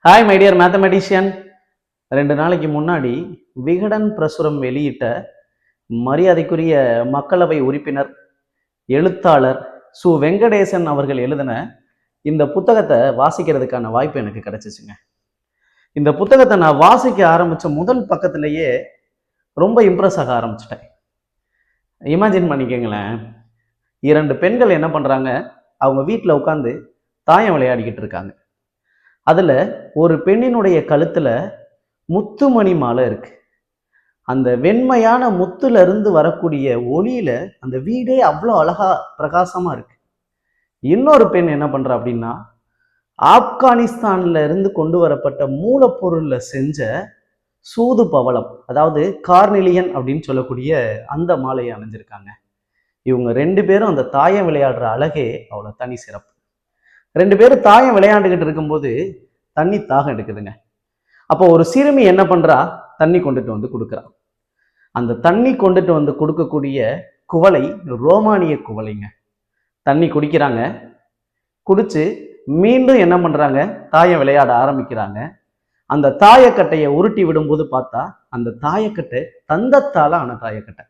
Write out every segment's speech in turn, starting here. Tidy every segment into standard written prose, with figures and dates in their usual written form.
Hi my dear mathematician. 2 நாளைக்கு முன்னாடி விகடன் பிரசுரம் வெளியிட்ட மரியாதைக்குரிய மக்களவை உறுப்பினர் எழுத்தாளர் சு வெங்கடேசன் அவர்கள் எழுதின இந்த புத்தகத்தை வாசிக்கிறதுக்கான வாய்ப்பு எனக்கு கிடைச்சிச்சுங்க. இந்த புத்தகத்தை நான் வாசிக்க ஆரம்பித்த முதல் பக்கத்திலேயே ரொம்ப இம்ப்ரெஸ் ஆக ஆரம்பிச்சிட்டேன். இமேஜின் பண்ணிக்கங்களேன், 2 பெண்கள் என்ன பண்ணுறாங்க, அவங்க வீட்டில் உட்காந்து தாயம் விளையாடிக்கிட்டு இருக்காங்க. அதில் ஒரு பெண்ணினுடைய கழுத்தில் முத்துமணி மாலை இருக்கு. அந்த வெண்மையான முத்துல இருந்து வரக்கூடிய ஒளியில அந்த வீடே அவ்வளோ அழகா பிரகாசமா இருக்கு. இன்னொரு பெண் என்ன பண்றா அப்படின்னா, ஆப்கானிஸ்தான்ல இருந்து கொண்டு வரப்பட்ட மூலப்பொருள்ல செஞ்ச சூது பவளம், அதாவது கார்னிலியன் அப்படின்னு சொல்லக்கூடிய அந்த மாலையை அணிஞ்சிருக்காங்க. இவங்க 2 பேரும் அந்த தாயம் விளையாடுற அழகே அவ்வளோ தனி சிறப்பு. 2 பேரும் தாயம் விளையாண்டுகிட்டு இருக்கும்போது தண்ணி தாகம் எடுக்குதுங்க. அப்போ ஒரு சிறுமி என்ன பண்றா, தண்ணி கொண்டுட்டு வந்து கொடுக்குறா. அந்த தண்ணி கொண்டுட்டு வந்து கொடுக்கக்கூடிய குவளை ரோமானிய குவளைங்க. தண்ணி குடிக்கிறாங்க. குடிச்சு மீண்டும் என்ன பண்றாங்க, தாயம் விளையாட ஆரம்பிக்கிறாங்க. அந்த தாயக்கட்டையை உருட்டி விடும்போது பார்த்தா அந்த தாயக்கட்டை தந்தத்தால ஆன தாயக்கட்டை.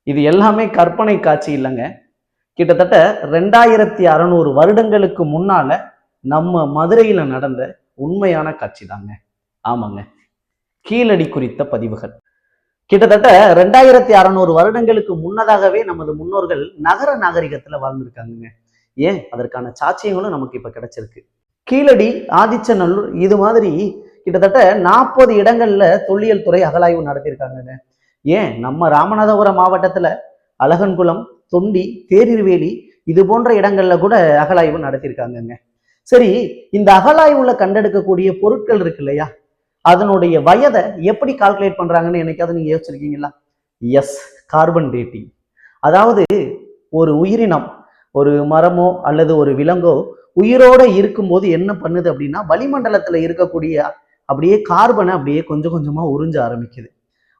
இது எல்லாமே கற்பனை காட்சி இல்லைங்க. கிட்டத்தட்ட 2600 வருடங்களுக்கு முன்னால நம்ம மதுரையில நடந்த உண்மையான காட்சி தாங்க. ஆமாங்க, கீழடி குறித்த பதிவுகள். கிட்டத்தட்ட 2600 வருடங்களுக்கு முன்னதாகவே நமது முன்னோர்கள் நகர நாகரிகத்துல வாழ்ந்திருக்காங்க. ஏன், அதற்கான சாட்சியங்களும் நமக்கு இப்ப கிடைச்சிருக்கு. கீழடி, ஆதிச்சநல்லூர், இது மாதிரி கிட்டத்தட்ட 40 இடங்கள்ல தொல்லியல் துறை அகழாய்வு நடத்தியிருக்காங்க. ஏன், நம்ம ராமநாதபுரம் மாவட்டத்துல அழகன்குளம், தொண்டி, தேரிர்வேலி இது போன்ற இடங்கள்ல கூட அகழாய்வு நடத்தியிருக்காங்க. சரி, இந்த அகழாய்வுல கண்டெடுக்கக்கூடிய பொருட்கள் இருக்கு இல்லையா, அதனுடைய வயதை எப்படி கால்குலேட் பண்றாங்கன்னு என்னைக்காவது நீங்க யோசிச்சிருக்கீங்களா? S, carbon dating. அதாவது ஒரு உயிரினம், ஒரு மரமோ அல்லது ஒரு விலங்கோ உயிரோட இருக்கும்போது என்ன பண்ணுது அப்படின்னா, வளிமண்டலத்துல இருக்கக்கூடிய அப்படியே கார்பனை அப்படியே கொஞ்சம் கொஞ்சமா உறிஞ்ச ஆரம்பிக்குது.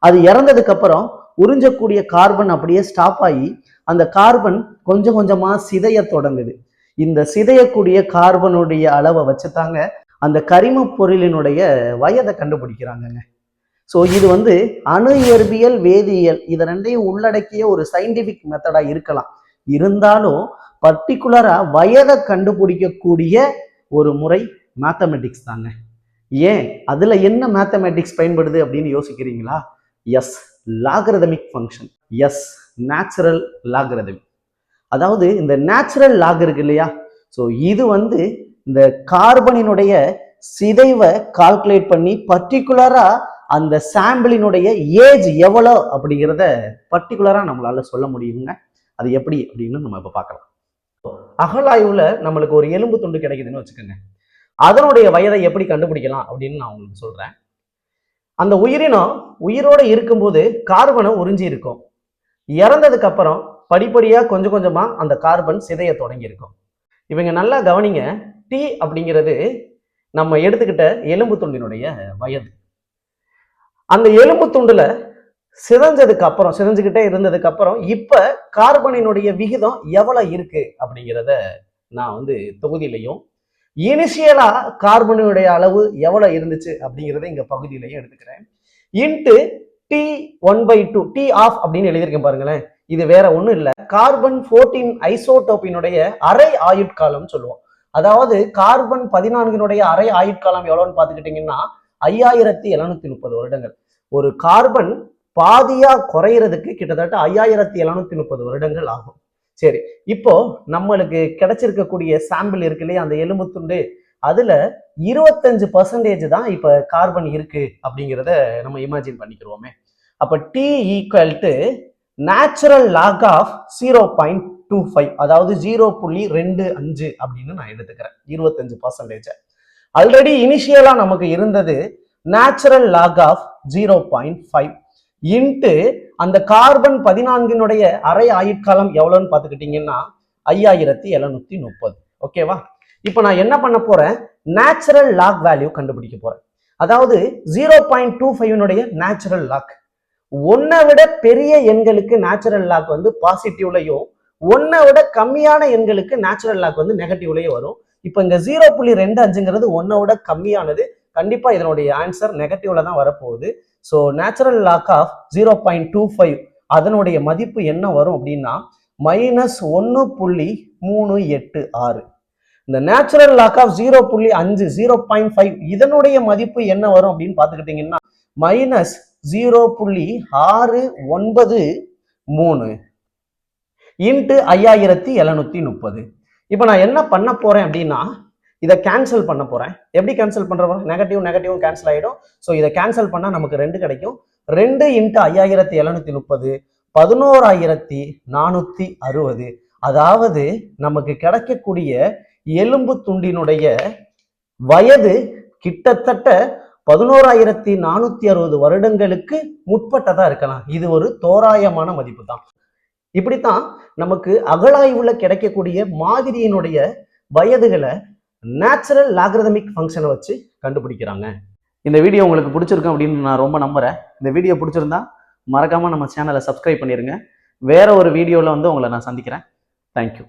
அது இறந்ததுக்கு அப்புறம் உறிஞ்சக்கூடிய கார்பன் அப்படியே ஸ்டாப் ஆகி அந்த கார்பன் கொஞ்சம் கொஞ்சமா சிதைய தொடங்குது. இந்த சிதையக்கூடிய கார்பனுடைய அளவை வச்சுதாங்க அந்த கரிம பொருளினுடைய வயதை கண்டுபிடிக்கிறாங்க. ஸோ இது அணு இயற்பியல், வேதியியல் இதை 2ஐயும் உள்ளடக்கிய ஒரு சயின்டிபிக் மெத்தடா இருக்கலாம். இருந்தாலும் பர்டிகுலரா வயதை கண்டுபிடிக்கக்கூடிய ஒரு முறை மேத்தமெட்டிக்ஸ் தாங்க. ஏன், அதுல என்ன மேத்தமெட்டிக்ஸ் பயன்படுது அப்படின்னு யோசிக்கிறீங்களா? Yes, logarithmic function. Yes, natural logarithm. அதாவது இந்த நேச்சுரல் லாக் இருக்கு இல்லையா, ஸோ இது இந்த கார்பனினுடைய சிதைவை கால்குலேட் பண்ணி பர்டிகுலரா அந்த சாம்பிளினுடைய ஏஜ் எவ்வளோ அப்படிங்கிறத பர்டிகுலரா நம்மளால சொல்ல முடியுங்க. அது எப்படி அப்படின்னு நம்ம இப்ப பார்க்கலாம். அகழாய்வுல நம்மளுக்கு ஒரு எலும்பு துண்டு கிடைக்குதுன்னு வச்சுக்கோங்க. அதனுடைய வயதை எப்படி கண்டுபிடிக்கலாம் அப்படின்னு நான் உங்களுக்கு சொல்றேன். அந்த உயிரினம் உயிரோட இருக்கும்போது கார்பனை உறிஞ்சி இருக்கும். இறந்ததுக்கு அப்புறம் படிப்படியா கொஞ்சம் கொஞ்சமா அந்த கார்பன் சிதைய தொடங்கி இருக்கும். இவங்க நல்லா கவனிங்க, டி அப்படிங்கிறது நம்ம எடுத்துக்கிட்ட எலும்பு துண்டினுடைய வயது. அந்த எலும்பு துண்டுல சிதைஞ்சுக்கிட்டே இருந்ததுக்கு அப்புறம் இப்ப கார்பனினுடைய விகிதம் எவ்வளவு இருக்கு அப்படிங்கிறத நான் தொகுதியிலையும், இனிஷியலா கார்பனுடைய அளவு எவ்வளவு இருந்துச்சு அப்படிங்கிறத இங்க பகுதியிலையும் எடுத்துக்கிறேன். இன்ட்டு T1/2, T ஆஃப் அப்படின்னு எழுதியிருக்கேன் பாருங்களேன். இது வேற ஒண்ணும் இல்ல, கார்பன் 14 ஐசோடோப்பினுடைய அரை ஆயுட்காலம் சொல்லுவோம். அதாவது கார்பன் 14 அரை ஆயுட்காலம் எவ்வளவுன்னு பாத்துக்கிட்டீங்கன்னா 5730 வருடங்கள். ஒரு கார்பன் பாதியா குறையிறதுக்கு கிட்டத்தட்ட 5730 வருடங்கள் ஆகும். சரி, இப்போ நம்மளுக்கு கிடைச்சிருக்கக்கூடிய சாம்பிள் இருக்கு இல்லையா, அந்த எலும்பு துண்டு, அதுல 25% தான் இப்ப கார்பன் இருக்கு அப்படிங்கிறத நம்ம இமேஜின் பண்ணிக்கிறோமே. அப்ப T equal to natural log of 0.25, அதாவது 0.25 அப்படின்னு நான் எடுத்துக்கிறேன் 25%. ஆல்ரெடி இனிஷியலா நமக்கு இருந்தது நேச்சுரல் லாக் ஆஃப் 0.5 இன்ட்டு அந்த கார்பன் 14 அரை ஆயுட்காலம் எவ்வளவுன்னு பாத்துக்கிட்டீங்கன்னா 5730. ஓகேவா? இப்ப நான் என்ன பண்ண போறேன், நேச்சுரல் லாக் வேல்யூ கண்டுபிடிக்க போறேன். அதாவது 0.25 நேச்சுரல் லாக். 1 விட பெரிய எண்களுக்கு நேச்சுரல் லாக் பாசிட்டிவ்லையும், 1 விட கம்மியான எண்களுக்கு நேச்சுரல் லாக் நெகட்டிவ்லையும் வரும். இப்போ இங்க 0.25ங்கிறது 1 விட கம்மியானது. கண்டிப்பா இதனுடைய ஆன்சர் நெகட்டிவ்ல தான் வரப்போகுது. ஸோ நேச்சுரல் லாக் ஆஃப் 0.25 அதனுடைய மதிப்பு என்ன வரும் அப்படின்னா -1.386. இந்த நேச்சுரல் லாக் ஆஃப் 0.5 0.5 இதனுடைய மதிப்பு என்ன வரும் அப்படின்னு பார்த்துக்கிட்டீங்கன்னா -0.693 இன்ட்டு 5730. இப்போ நான் என்ன பண்ண போறேன் அப்படின்னா இதை கேன்சல் பண்ண போறேன். எப்படி கேன்சல் பண்றோம்? நெகட்டிவ் கேன்சல் ஆயிடும். ஸோ இதை கேன்சல் பண்ணா நமக்கு 2 கிடைக்கும். 2 இன்ட்டு 5730 11,460. அதாவது நமக்கு கிடைக்கக்கூடிய எலும்பு துண்டினுடைய வயது கிட்டத்தட்ட 11,460 வருடங்களுக்கு முற்பட்டதா இருக்கலாம். இது ஒரு தோராயமான மதிப்பு தான். இப்படித்தான் நமக்கு அகழாய்வுல கிடைக்கக்கூடிய மாதிரியினுடைய வயதுகளை நேச்சுரல் லாகரிதமிக் ஃபங்க்ஷனை வச்சு கண்டுபிடிக்கிறாங்க. இந்த வீடியோ உங்களுக்கு பிடிச்சிருக்கும் அப்படின்னு நான் ரொம்ப நம்புறேன். இந்த வீடியோ பிடிச்சிருந்தா மறக்காம நம்ம சேனலை சப்ஸ்கிரைப் பண்ணிருங்க. வேற ஒரு வீடியோல உங்களை நான் சந்திக்கிறேன். தேங்க்யூ.